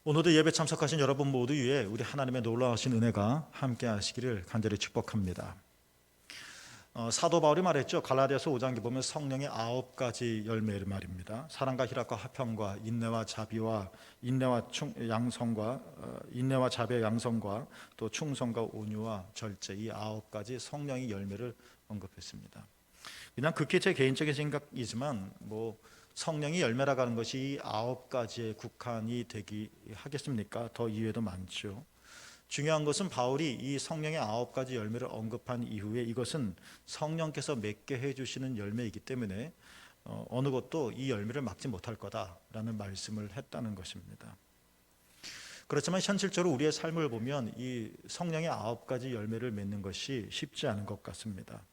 오늘도 예배 참석하신 여러분 모두 위에 우리 하나님의 놀라우신 은혜가 함께 하시기를 간절히 축복합니다. 사도 바울이 말했죠. 갈라디아서 5장에 보면 성령의 9가지 열매를 말입니다. 사랑과 희락과 화평과 인내와 자비와 인내와 자비의 양성과 또 충성과 온유와 절제, 이 9가지 성령의 열매를 언급했습니다. 그냥 극히 제 개인적인 생각이지만 성령의 열매라고 하는 것이 9가지에 국한이 되기 하겠습니까? 더 이외에도 많죠. 중요한 것은 바울이 이 성령의 9가지 열매를 언급한 이후에 이것은 성령께서 맺게 해주시는 열매이기 때문에 어느 것도 이 열매를 막지 못할 거다라는 말씀을 했다는 것입니다. 그렇지만 현실적으로 우리의 삶을 보면 이 성령의 9가지 열매를 맺는 것이 쉽지 않은 것 같습니다.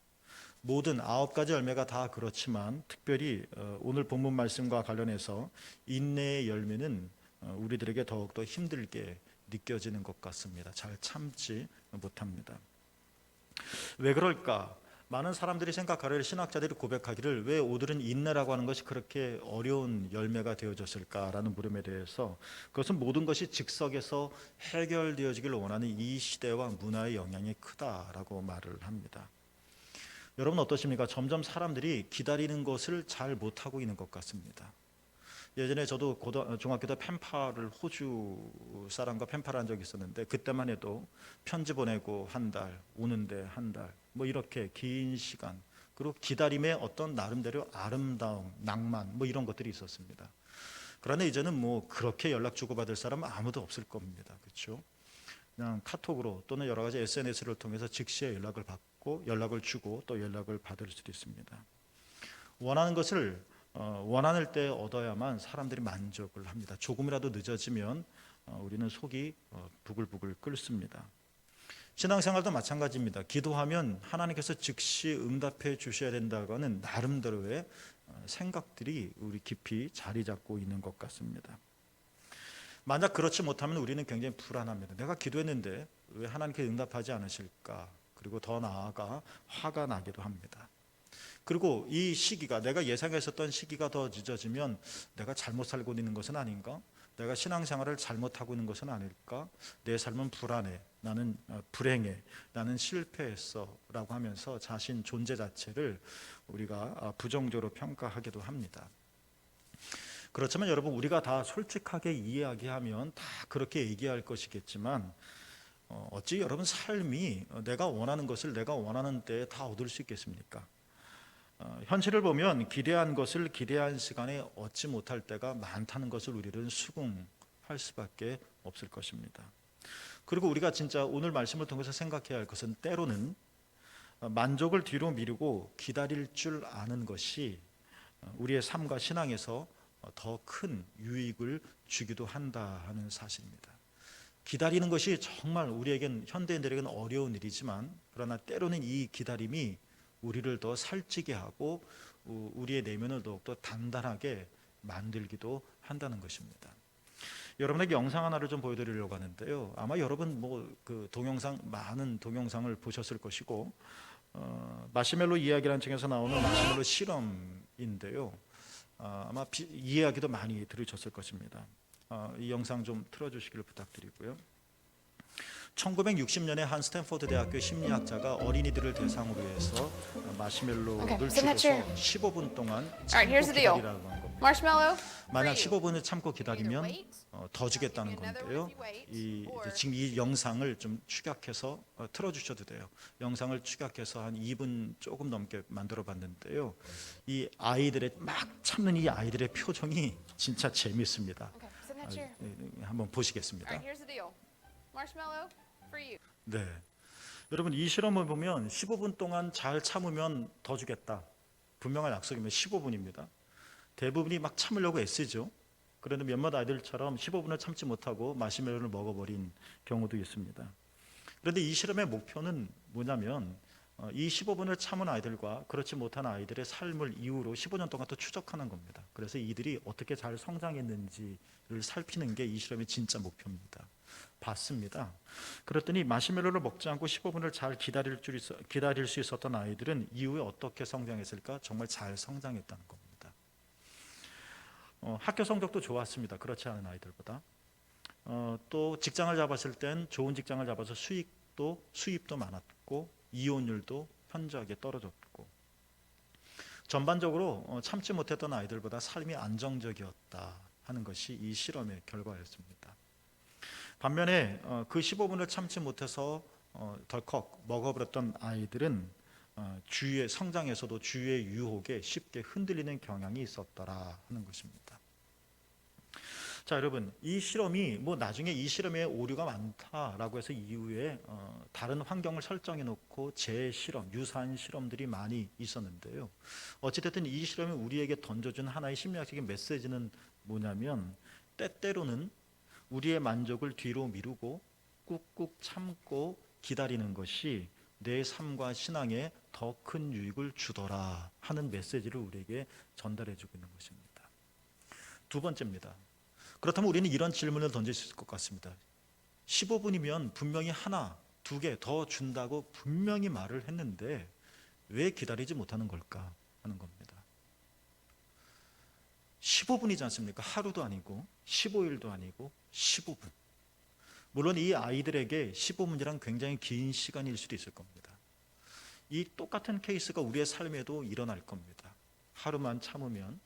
모든 9가지 열매가 다 그렇지만 특별히 오늘 본문 말씀과 관련해서 인내의 열매는 우리들에게 더욱더 힘들게 느껴지는 것 같습니다. 잘 참지 못합니다. 왜 그럴까? 많은 사람들이 생각하기를, 신학자들이 고백하기를, 왜 오늘은 인내라고 하는 것이 그렇게 어려운 열매가 되어졌을까라는 물음에 대해서, 그것은 모든 것이 즉석에서 해결되어지길 원하는 이 시대와 문화의 영향이 크다라고 말을 합니다. 여러분 어떠십니까? 점점 사람들이 기다리는 것을 잘 못하고 있는 것 같습니다. 예전에 저도 중학교 때 펜팔을, 호주 사람과 펜팔을 한 적이 있었는데, 그때만 해도 편지 보내고 한 달, 오는데 한 달, 이렇게 긴 시간, 그리고 기다림의 어떤 나름대로 아름다움, 낭만 이런 것들이 있었습니다. 그러나 이제는 그렇게 연락 주고받을 사람은 아무도 없을 겁니다. 그렇죠? 그냥 카톡으로 또는 여러 가지 SNS를 통해서 즉시에 연락을 받고 연락을 주고 또 연락을 받을 수도 있습니다. 원하는 것을 원하는 때 얻어야만 사람들이 만족을 합니다. 조금이라도 늦어지면 우리는 속이 부글부글 끓습니다. 신앙생활도 마찬가지입니다. 기도하면 하나님께서 즉시 응답해 주셔야 된다고 하는 나름대로의 생각들이 우리 깊이 자리 잡고 있는 것 같습니다. 만약 그렇지 못하면 우리는 굉장히 불안합니다. 내가 기도했는데 왜 하나님께서 응답하지 않으실까? 그리고 더 나아가 화가 나기도 합니다. 그리고 이 시기가, 내가 예상했었던 시기가 더 늦어지면 내가 잘못 살고 있는 것은 아닌가? 내가 신앙생활을 잘못하고 있는 것은 아닐까? 내 삶은 불안해, 나는 불행해, 나는 실패했어 라고 하면서 자신 존재 자체를 우리가 부정적으로 평가하기도 합니다. 그렇지만 여러분, 우리가 다 솔직하게 이야기하면 다 그렇게 얘기할 것이겠지만 어찌 여러분 삶이 내가 원하는 것을 내가 원하는 때에 다 얻을 수 있겠습니까? 현실을 보면 기대한 것을 기대한 시간에 얻지 못할 때가 많다는 것을 우리는 수긍할 수밖에 없을 것입니다. 그리고 우리가 진짜 오늘 말씀을 통해서 생각해야 할 것은, 때로는 만족을 뒤로 미루고 기다릴 줄 아는 것이 우리의 삶과 신앙에서 더 큰 유익을 주기도 한다 하는 사실입니다. 기다리는 것이 정말 우리에겐, 현대인들에게는 어려운 일이지만, 그러나 때로는 이 기다림이 우리를 더 살찌게 하고 우리의 내면을 더욱더 단단하게 만들기도 한다는 것입니다. 여러분에게 영상 하나를 좀 보여드리려고 하는데요. 아마 여러분 많은 동영상을 보셨을 것이고, 마시멜로 이야기라는 책에서 나오는 마시멜로 실험인데요. 아마 이야기도 많이 들으셨을 것입니다. 이 영상 좀 틀어주시기를 부탁드리고요. 1960년에 한 스탠포드 대학교 심리학자가 어린이들을 대상으로 해서 마시멜로를 주고서 15분 동안 참고 기다리라고 한 겁니다. 만약 15분을 참고 기다리면 더 주겠다는 건데요. 지금 이 영상을 좀 축약해서 틀어주셔도 돼요. 영상을 축약해서 한 2분 조금 넘게 만들어 봤는데요. 이 아이들의 막 참는 이 아이들의 표정이 진짜 재밌습니다. 한번 보시겠습니다. 네, 여러분 이 실험을 보면 15분 동안 잘 참으면 더 주겠다. 분명한 약속이면 15분입니다. 대부분이 막 참으려고 애쓰죠. 그런데 몇몇 아이들처럼 15분을 참지 못하고 마시멜로를 먹어버린 경우도 있습니다. 그런데 이 실험의 목표는 뭐냐면, 이 15분을 참은 아이들과 그렇지 못한 아이들의 삶을 이후로 15년 동안 또 추적하는 겁니다. 그래서 이들이 어떻게 잘 성장했는지를 살피는 게 이 실험의 진짜 목표입니다. 봤습니다. 그랬더니 마시멜로를 먹지 않고 15분을 잘 기다릴 수 있었던 아이들은 이후에 어떻게 성장했을까? 정말 잘 성장했다는 겁니다. 학교 성적도 좋았습니다. 그렇지 않은 아이들보다. 또 직장을 잡았을 땐 좋은 직장을 잡아서 수입도 많았고 이혼율도 현저하게 떨어졌고 전반적으로 참지 못했던 아이들보다 삶이 안정적이었다 하는 것이 이 실험의 결과였습니다. 반면에 그 15분을 참지 못해서 덜컥 먹어버렸던 아이들은 주위의 성장에서도 주위의 유혹에 쉽게 흔들리는 경향이 있었더라 하는 것입니다. 자, 여러분, 이 실험이 나중에 이 실험에 오류가 많다라고 해서 이후에 다른 환경을 설정해 놓고 재실험, 유사한 실험들이 많이 있었는데요. 어찌됐든 이 실험이 우리에게 던져준 하나의 심리학적인 메시지는 뭐냐면, 때때로는 우리의 만족을 뒤로 미루고 꾹꾹 참고 기다리는 것이 내 삶과 신앙에 더 큰 유익을 주더라 하는 메시지를 우리에게 전달해 주고 있는 것입니다. 두 번째입니다. 그렇다면 우리는 이런 질문을 던질 수 있을 것 같습니다. 15분이면 분명히 하나, 두 개 더 준다고 분명히 말을 했는데 왜 기다리지 못하는 걸까 하는 겁니다. 15분이지 않습니까? 하루도 아니고 15일도 아니고 15분. 물론 이 아이들에게 15분이란 굉장히 긴 시간일 수도 있을 겁니다. 이 똑같은 케이스가 우리의 삶에도 일어날 겁니다. 하루만 참으면,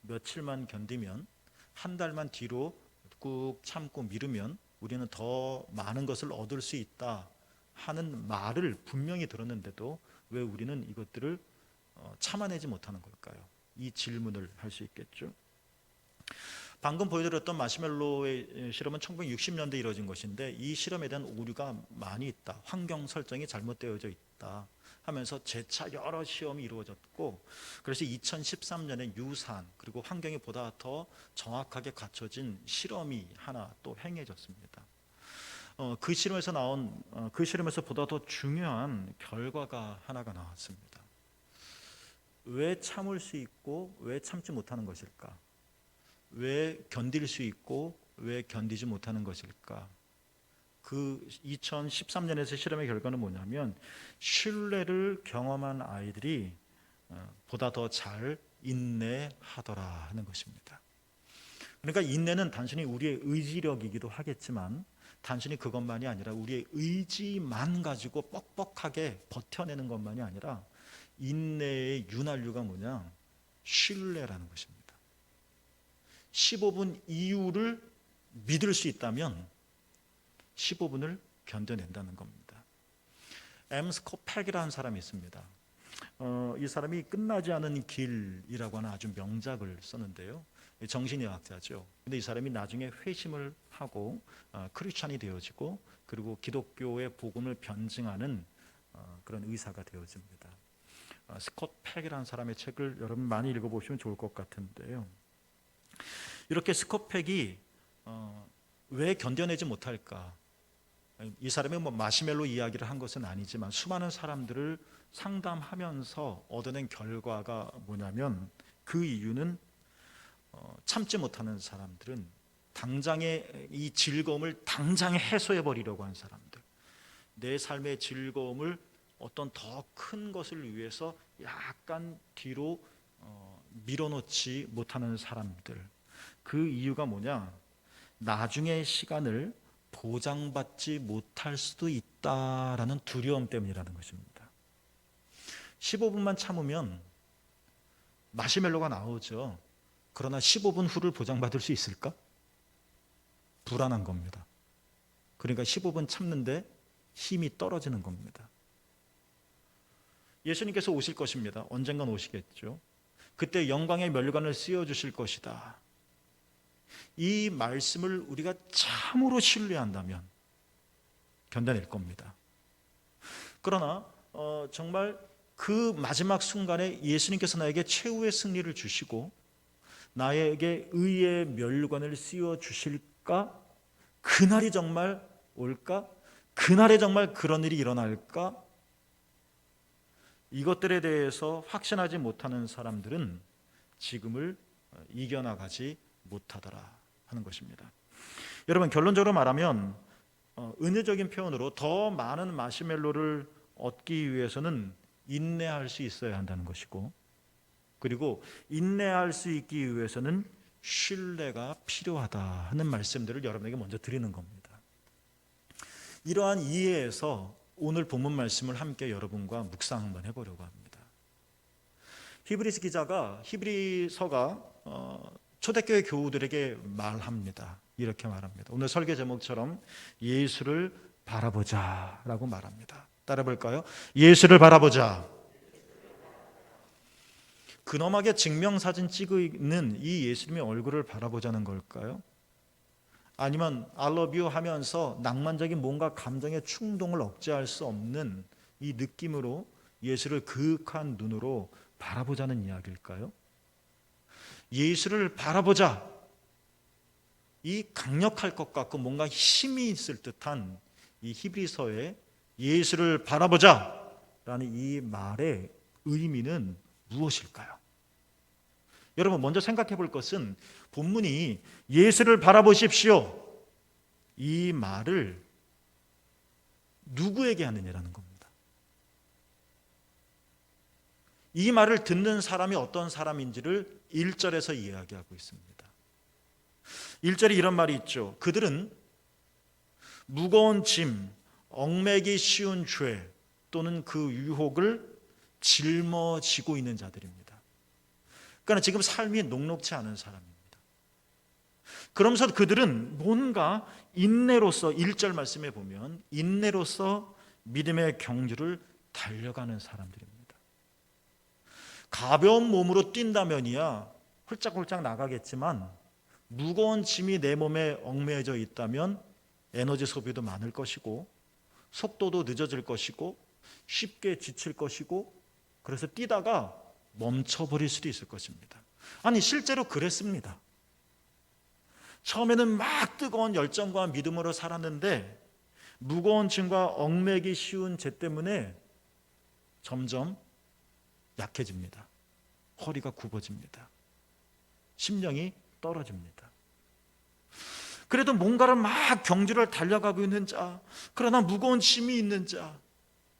며칠만 견디면, 한 달만 뒤로 꾹 참고 미루면 우리는 더 많은 것을 얻을 수 있다 하는 말을 분명히 들었는데도 왜 우리는 이것들을 참아내지 못하는 걸까요? 이 질문을 할 수 있겠죠. 방금 보여드렸던 마시멜로의 실험은 1960년대에 이루어진 것인데 이 실험에 대한 오류가 많이 있다. 환경 설정이 잘못되어져 있다 하면서 재차 여러 시험이 이루어졌고, 그래서 2013년에 유사한 그리고 환경이 보다 더 정확하게 갖춰진 실험이 하나 또 행해졌습니다. 그 실험에서 보다 더 중요한 결과가 하나가 나왔습니다. 왜 참을 수 있고 왜 참지 못하는 것일까? 왜 견딜 수 있고 왜 견디지 못하는 것일까? 그 2013년에서 실험의 결과는 뭐냐면 신뢰를 경험한 아이들이 보다 더 잘 인내하더라 하는 것입니다. 그러니까 인내는 단순히 우리의 의지력이기도 하겠지만 단순히 그것만이 아니라 우리의 의지만 가지고 뻑뻑하게 버텨내는 것만이 아니라 인내의 윤활유가 뭐냐? 신뢰라는 것입니다. 15분 이후를 믿을 수 있다면 15분을 견뎌낸다는 겁니다. 스코팩이라는 사람이 있습니다. 이 사람이 끝나지 않은 길이라고 하는 아주 명작을 썼는데요. 정신의학자죠. 근데 이 사람이 나중에 회심을 하고 크리스찬이 되어지고 그리고 기독교의 복음을 변증하는 그런 의사가 되어집니다. 스코팩이라는 사람의 책을 여러분 많이 읽어보시면 좋을 것 같은데요. 이렇게 스코팩이 왜 견뎌내지 못할까? 이 사람이 마시멜로 이야기를 한 것은 아니지만 수많은 사람들을 상담하면서 얻어낸 결과가 뭐냐면 그 이유는 참지 못하는 사람들은 당장의 이 즐거움을 당장에 해소해 버리려고 하는 사람들, 내 삶의 즐거움을 어떤 더 큰 것을 위해서 약간 뒤로 밀어놓지 못하는 사람들, 그 이유가 뭐냐? 나중의 시간을 보장받지 못할 수도 있다라는 두려움 때문이라는 것입니다. 15분만 참으면 마시멜로가 나오죠. 그러나 15분 후를 보장받을 수 있을까? 불안한 겁니다. 그러니까 15분 참는데 힘이 떨어지는 겁니다. 예수님께서 오실 것입니다. 언젠간 오시겠죠. 그때 영광의 멸관을 씌워주실 것이다. 이 말씀을 우리가 참으로 신뢰한다면 견뎌낼 겁니다. 그러나 정말 그 마지막 순간에 예수님께서 나에게 최후의 승리를 주시고 나에게 의의 멸관을 씌워주실까? 그날이 정말 올까? 그날에 정말 그런 일이 일어날까? 이것들에 대해서 확신하지 못하는 사람들은 지금을 이겨나가지 못하더라 하는 것입니다. 여러분, 결론적으로 말하면 은유적인 표현으로 더 많은 마시멜로를 얻기 위해서는 인내할 수 있어야 한다는 것이고, 그리고 인내할 수 있기 위해서는 신뢰가 필요하다 하는 말씀들을 여러분에게 먼저 드리는 겁니다. 이러한 이해에서 오늘 본문 말씀을 함께 여러분과 묵상 한번 해보려고 합니다. 히브리서 기자가 히브리서가 초대교회 교우들에게 말합니다. 이렇게 말합니다. 오늘 설교 제목처럼 예수를 바라보자 라고 말합니다. 따라 볼까요? 예수를 바라보자. 근엄하게 증명사진 찍는 이 예수님의 얼굴을 바라보자는 걸까요? 아니면 I love you 하면서 낭만적인 뭔가 감정의 충동을 억제할 수 없는 이 느낌으로 예수를 그윽한 눈으로 바라보자는 이야기일까요? 예수를 바라보자. 이 강력할 것 같고 뭔가 힘이 있을 듯한 이 히브리서의 예수를 바라보자라는 이 말의 의미는 무엇일까요? 여러분 먼저 생각해 볼 것은 본문이 예수를 바라보십시오. 이 말을 누구에게 하느냐라는 겁니다. 이 말을 듣는 사람이 어떤 사람인지를 1절에서 이야기하고 있습니다. 1절에 이런 말이 있죠. 그들은 무거운 짐, 얽매기 쉬운 죄 또는 그 유혹을 짊어지고 있는 자들입니다. 그러나 지금 삶이 녹록지 않은 사람입니다. 그러면서 그들은 뭔가 인내로서 1절 말씀에 보면 인내로서 믿음의 경주를 달려가는 사람들입니다. 가벼운 몸으로 뛴다면이야 홀짝홀짝 나가겠지만 무거운 짐이 내 몸에 얽매여져 있다면 에너지 소비도 많을 것이고 속도도 늦어질 것이고 쉽게 지칠 것이고 그래서 뛰다가 멈춰버릴 수도 있을 것입니다. 아니 실제로 그랬습니다. 처음에는 막 뜨거운 열정과 믿음으로 살았는데 무거운 짐과 얽매기 쉬운 죄 때문에 점점 약해집니다. 허리가 굽어집니다. 심령이 떨어집니다. 그래도 뭔가를 막 경주를 달려가고 있는 자, 그러나 무거운 짐이 있는 자,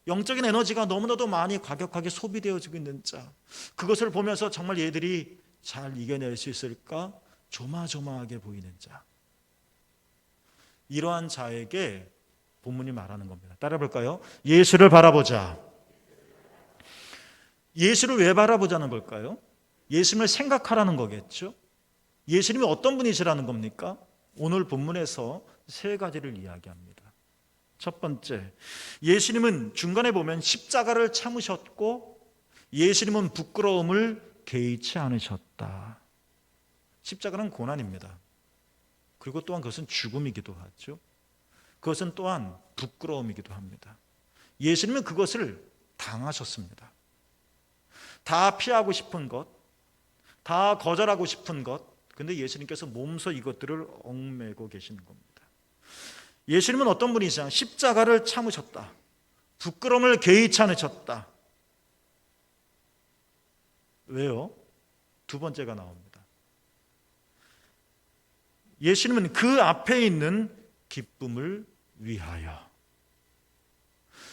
영적인 에너지가 너무나도 많이 과격하게 소비되어지고 있는 자, 그것을 보면서 정말 얘들이 잘 이겨낼 수 있을까 조마조마하게 보이는 자, 이러한 자에게 본문이 말하는 겁니다. 따라 볼까요? 예수를 바라보자. 예수를 왜 바라보자는 걸까요? 예수님을 생각하라는 거겠죠. 예수님이 어떤 분이시라는 겁니까? 오늘 본문에서 세 가지를 이야기합니다. 첫 번째, 예수님은 중간에 보면 십자가를 참으셨고 예수님은 부끄러움을 개의치 않으셨다. 십자가는 고난입니다. 그리고 또한 그것은 죽음이기도 하죠. 그것은 또한 부끄러움이기도 합니다. 예수님은 그것을 당하셨습니다. 다 피하고 싶은 것, 다 거절하고 싶은 것, 근데 예수님께서 몸소 이것들을 얽매고 계시는 겁니다. 예수님은 어떤 분이시냐? 십자가를 참으셨다. 부끄러움을 개의치 않으셨다. 왜요? 두 번째가 나옵니다. 예수님은 그 앞에 있는 기쁨을 위하여.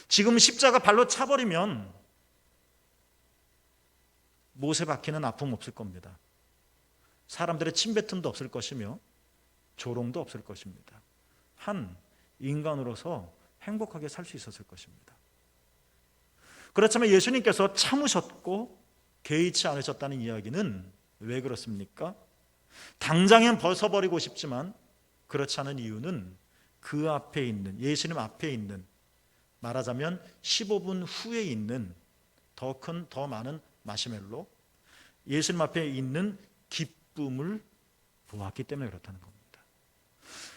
지금 십자가 발로 차버리면 못에 박히는 아픔 없을 겁니다. 사람들의 침뱉음도 없을 것이며 조롱도 없을 것입니다. 한 인간으로서 행복하게 살 수 있었을 것입니다. 그렇지만 예수님께서 참으셨고 개의치 않으셨다는 이야기는 왜 그렇습니까? 당장엔 벗어버리고 싶지만 그렇지 않은 이유는 그 앞에 있는, 예수님 앞에 있는, 말하자면 15분 후에 있는 더 큰, 더 많은 마시멜로, 예수님 앞에 있는 기쁨을 보았기 때문에 그렇다는 겁니다.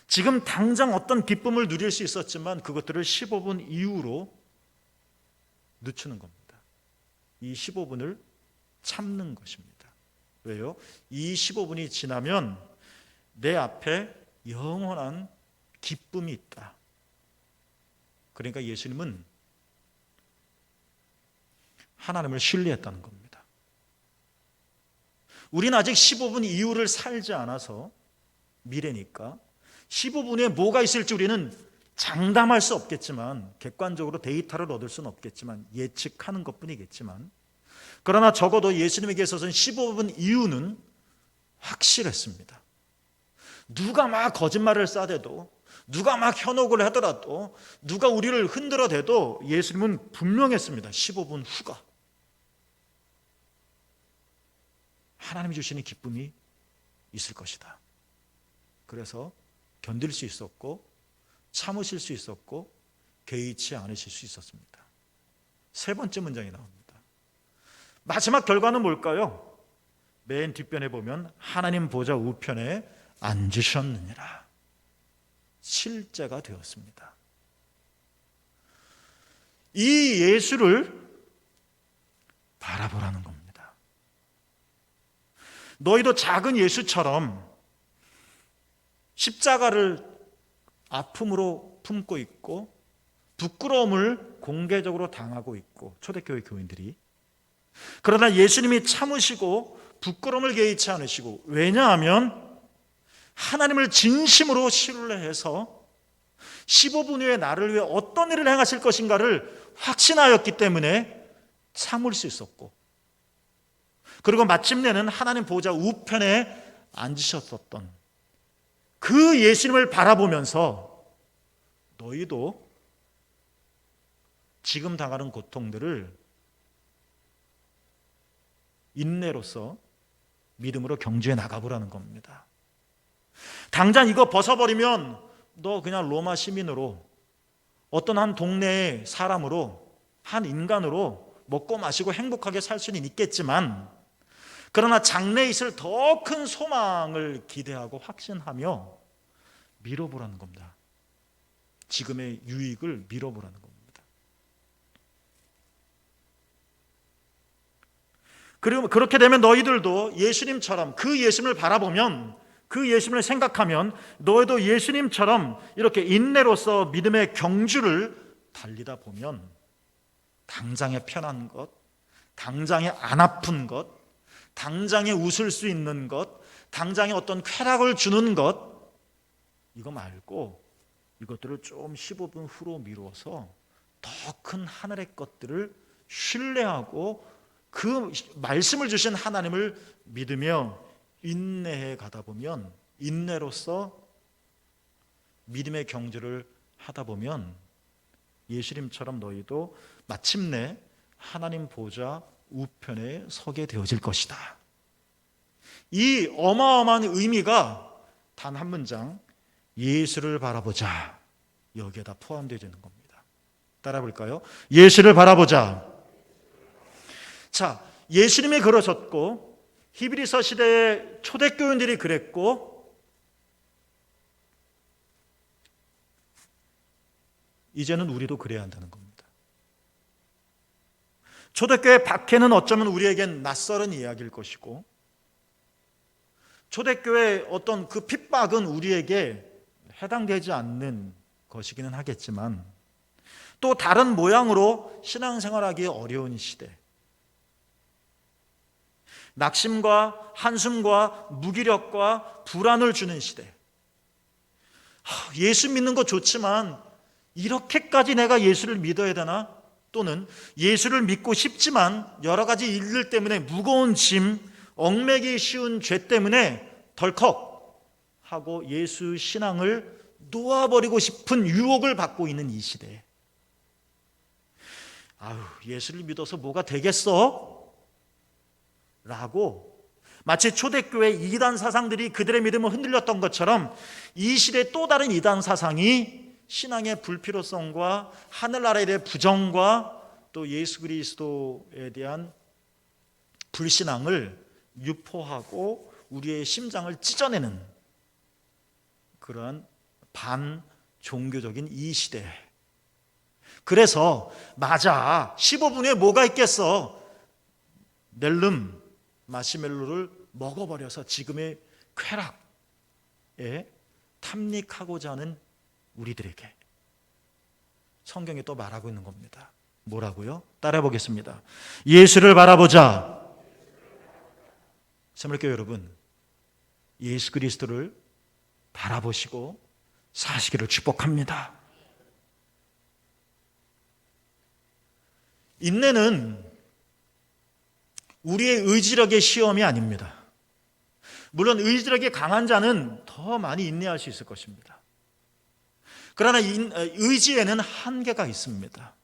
지금 당장 어떤 기쁨을 누릴 수 있었지만 그것들을 15분 이후로 늦추는 겁니다. 이 15분을 참는 것입니다. 왜요? 이 15분이 지나면 내 앞에 영원한 기쁨이 있다. 그러니까 예수님은 하나님을 신뢰했다는 겁니다. 우리는 아직 15분 이후를 살지 않아서 미래니까 15분에 뭐가 있을지 우리는 장담할 수 없겠지만, 객관적으로 데이터를 얻을 수는 없겠지만 예측하는 것뿐이겠지만, 그러나 적어도 예수님에게 있어서는 15분 이후는 확실했습니다. 누가 막 거짓말을 싸대도, 누가 막 현혹을 하더라도, 누가 우리를 흔들어대도 예수님은 분명했습니다. 15분 후가 하나님이 주시는 기쁨이 있을 것이다. 그래서 견딜 수 있었고, 참으실 수 있었고, 개의치 않으실 수 있었습니다. 세 번째 문장이 나옵니다. 마지막 결과는 뭘까요? 맨 뒷변에 보면 하나님 보좌 우편에 앉으셨느니라. 실제가 되었습니다. 이 예수를 바라보라는 겁니다. 너희도 작은 예수처럼 십자가를 아픔으로 품고 있고 부끄러움을 공개적으로 당하고 있고, 초대교회 교인들이. 그러나 예수님이 참으시고 부끄러움을 개의치 않으시고, 왜냐하면 하나님을 진심으로 신뢰해서 15분 후에 나를 위해 어떤 일을 행하실 것인가를 확신하였기 때문에 참을 수 있었고, 그리고 마침내는 하나님 보좌 우편에 앉으셨었던 그 예수님을 바라보면서 너희도 지금 당하는 고통들을 인내로서 믿음으로 경주해 나가보라는 겁니다. 당장 이거 벗어버리면 너 그냥 로마 시민으로, 어떤 한 동네의 사람으로, 한 인간으로 먹고 마시고 행복하게 살 수는 있겠지만, 그러나 장래에 있을 더 큰 소망을 기대하고 확신하며 밀어보라는 겁니다. 지금의 유익을 밀어보라는 겁니다. 그리고 그렇게 되면 너희들도 예수님처럼, 그 예수님을 바라보면, 그 예수님을 생각하면 너희도 예수님처럼 이렇게 인내로서 믿음의 경주를 달리다 보면 당장에 편한 것, 당장에 안 아픈 것, 당장에 웃을 수 있는 것, 당장에 어떤 쾌락을 주는 것, 이거 말고 이것들을 좀 15분 후로 미루어서 더 큰 하늘의 것들을 신뢰하고 그 말씀을 주신 하나님을 믿으며 인내해 가다 보면, 인내로서 믿음의 경주를 하다 보면 예수님처럼 너희도 마침내 하나님 보좌 우편에 서게 되어질 것이다. 이 어마어마한 의미가 단 한 문장, 예수를 바라보자, 여기에다 포함되어 있는 겁니다. 따라 볼까요? 예수를 바라보자. 자, 예수님이 그러셨고, 히브리서 시대의 초대교인들이 그랬고, 이제는 우리도 그래야 한다는 겁니다. 초대교회 박해는 어쩌면 우리에겐 낯설은 이야기일 것이고, 초대교회의 어떤 그 핍박은 우리에게 해당되지 않는 것이기는 하겠지만, 또 다른 모양으로 신앙생활하기 어려운 시대, 낙심과 한숨과 무기력과 불안을 주는 시대, 예수 믿는 거 좋지만 이렇게까지 내가 예수를 믿어야 되나? 또는 예수를 믿고 싶지만 여러 가지 일들 때문에 무거운 짐, 얽매기 쉬운 죄 때문에 덜컥 하고 예수 신앙을 놓아버리고 싶은 유혹을 받고 있는 이 시대에, 예수를 믿어서 뭐가 되겠어? 라고 마치 초대교회 이단 사상들이 그들의 믿음을 흔들렸던 것처럼, 이 시대의 또 다른 이단 사상이 신앙의 불필요성과 하늘나라에 대한 부정과 또 예수 그리스도에 대한 불신앙을 유포하고 우리의 심장을 찢어내는 그러한 반종교적인 이 시대. 그래서 맞아, 15분에 뭐가 있겠어, 낼름 마시멜로를 먹어버려서 지금의 쾌락에 탐닉하고자 하는 우리들에게 성경이 또 말하고 있는 겁니다. 뭐라고요? 따라해 보겠습니다. 예수를 바라보자. 새물교회 여러분, 예수 그리스도를 바라보시고 사시기를 축복합니다. 인내는 우리의 의지력의 시험이 아닙니다. 물론 의지력이 강한 자는 더 많이 인내할 수 있을 것입니다. 그러나 의지에는 한계가 있습니다.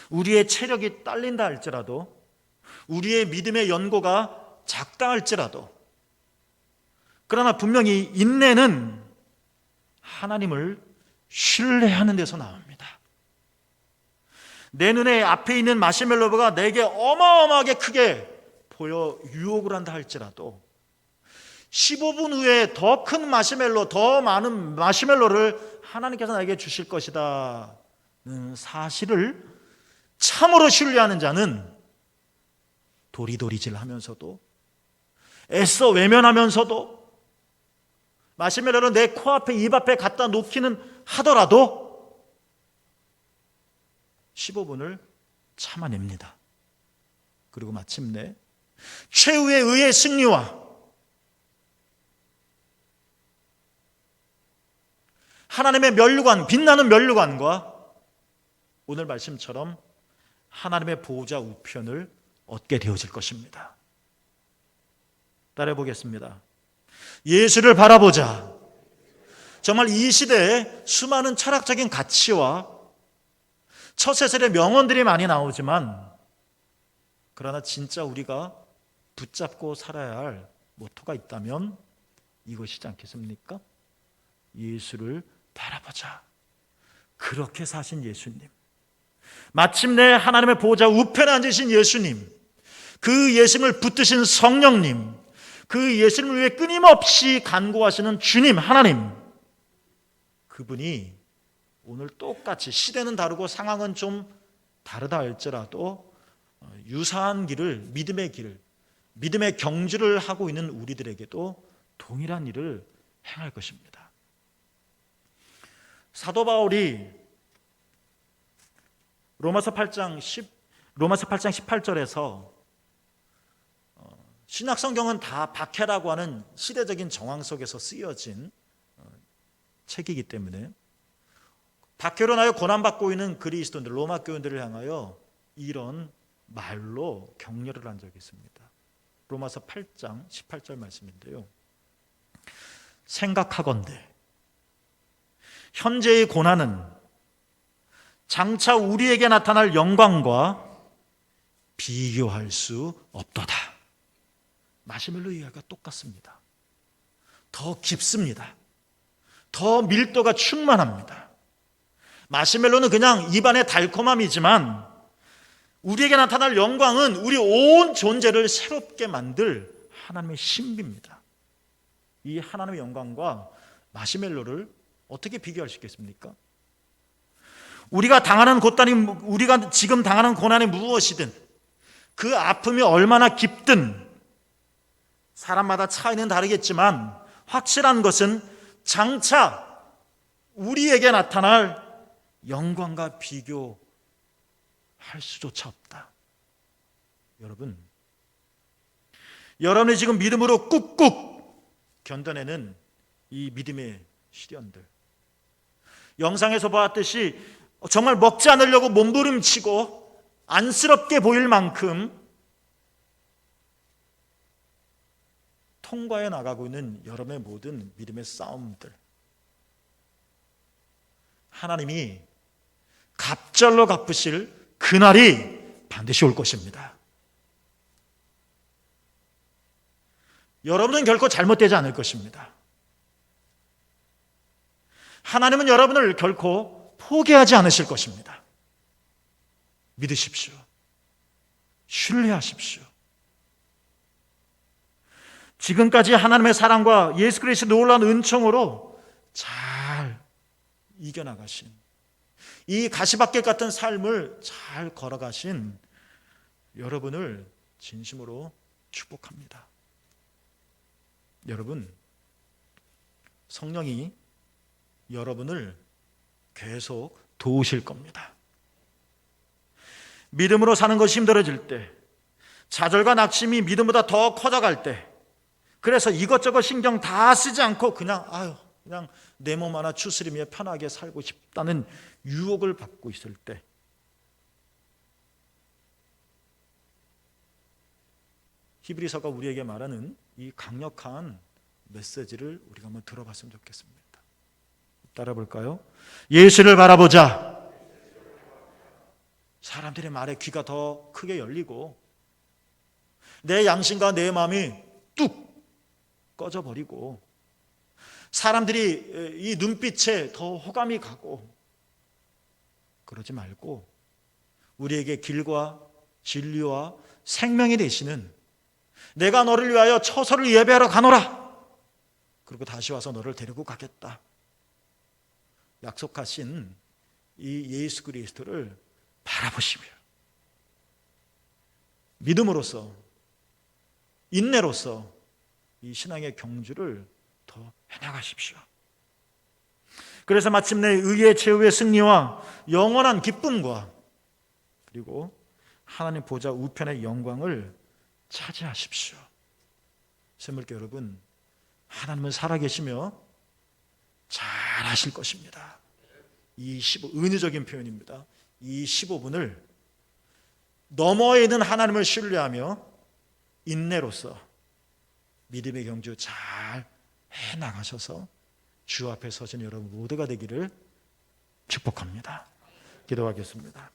우리의 체력이 딸린다 할지라도, 우리의 믿음의 연고가 작다 할지라도, 그러나 분명히 인내는 하나님을 신뢰하는 데서 나옵니다. 내 눈에 앞에 있는 마시멜로가 내게 어마어마하게 크게 보여 유혹을 한다 할지라도 15분 후에 더 큰 마시멜로, 더 많은 마시멜로를 하나님께서 나에게 주실 것이다 는 사실을 참으로 신뢰하는 자는 도리도리질 하면서도, 애써 외면하면서도, 마시멜로를 내 코앞에 입 앞에 갖다 놓기는 하더라도 15분을 참아냅니다. 그리고 마침내 최후의 의의 승리와 하나님의 면류관, 빛나는 면류관과 오늘 말씀처럼 하나님의 보호자 우편을 얻게 되어질 것입니다. 따라해 보겠습니다. 예수를 바라보자. 정말 이 시대에 수많은 철학적인 가치와 처세술의 명언들이 많이 나오지만, 그러나 진짜 우리가 붙잡고 살아야 할 모토가 있다면 이것이지 않겠습니까? 예수를 바라보자. 그렇게 사신 예수님, 마침내 하나님의 보호자 우편에 앉으신 예수님, 그 예수님을 붙드신 성령님, 그 예수님을 위해 끊임없이 간구하시는 주님 하나님, 그분이 오늘 똑같이, 시대는 다르고 상황은 좀 다르다 할지라도 유사한 길을, 믿음의 경주를 하고 있는 우리들에게도 동일한 일을 행할 것입니다. 사도 바울이 로마서 8장 18절에서 신약 성경은 다 박해라고 하는 시대적인 정황 속에서 쓰여진 책이기 때문에 박해로 인하여 고난받고 있는 그리스도인들, 로마 교인들을 향하여 이런 말로 격려를 한 적이 있습니다. 로마서 8장 18절 말씀인데요. 생각하건대 현재의 고난은 장차 우리에게 나타날 영광과 비교할 수 없도다. 마시멜로 이야기가 똑같습니다. 더 깊습니다. 더 밀도가 충만합니다. 마시멜로는 그냥 입안의 달콤함이지만 우리에게 나타날 영광은 우리 온 존재를 새롭게 만들 하나님의 신비입니다. 이 하나님의 영광과 마시멜로를 어떻게 비교할 수 있겠습니까? 우리가 지금 당하는 고난이 무엇이든, 그 아픔이 얼마나 깊든 사람마다 차이는 다르겠지만 확실한 것은 장차 우리에게 나타날 영광과 비교할 수조차 없다. 여러분이 지금 믿음으로 꾹꾹 견뎌내는 이 믿음의 시련들, 영상에서 보았듯이 정말 먹지 않으려고 몸부림치고 안쓰럽게 보일 만큼 통과해 나가고 있는 여러분의 모든 믿음의 싸움들, 하나님이 갑절로 갚으실 그날이 반드시 올 것입니다. 여러분은 결코 잘못되지 않을 것입니다. 하나님은 여러분을 결코 포기하지 않으실 것입니다. 믿으십시오. 신뢰하십시오. 지금까지 하나님의 사랑과 예수 그리스도의 놀라운 은총으로 잘 이겨나가신, 이 가시밭길 같은 삶을 잘 걸어가신 여러분을 진심으로 축복합니다. 여러분, 성령이 여러분을 계속 도우실 겁니다. 믿음으로 사는 것이 힘들어질 때, 좌절과 낙심이 믿음보다 더 커져갈 때, 그래서 이것저것 신경 다 쓰지 않고 그냥 내 몸 하나 추스리며 편하게 살고 싶다는 유혹을 받고 있을 때, 히브리서가 우리에게 말하는 이 강력한 메시지를 우리가 한번 들어봤으면 좋겠습니다. 따라 볼까요? 예수를 바라보자. 사람들의 말에 귀가 더 크게 열리고 내 양심과 내 마음이 뚝 꺼져버리고 사람들이 이 눈빛에 더 호감이 가고 그러지 말고 우리에게 길과 진리와 생명이 되시는 내가 너를 위하여 처소를 예배하러 가노라. 그리고 다시 와서 너를 데리고 가겠다. 약속하신 이 예수 그리스도를 바라보시며 믿음으로써 인내로써 이 신앙의 경주를 더 해나가십시오. 그래서 마침내 의의 최후의 승리와 영원한 기쁨과 그리고 하나님 보좌 우편의 영광을 차지하십시오. 샘물교 여러분, 하나님은 살아계시며 잘하실 것입니다. 이 15, 은유적인 표현입니다. 이 15분을 너머에 있는 하나님을 신뢰하며 인내로서 믿음의 경주 잘 해나가셔서 주 앞에 서신 여러분 모두가 되기를 축복합니다. 기도하겠습니다.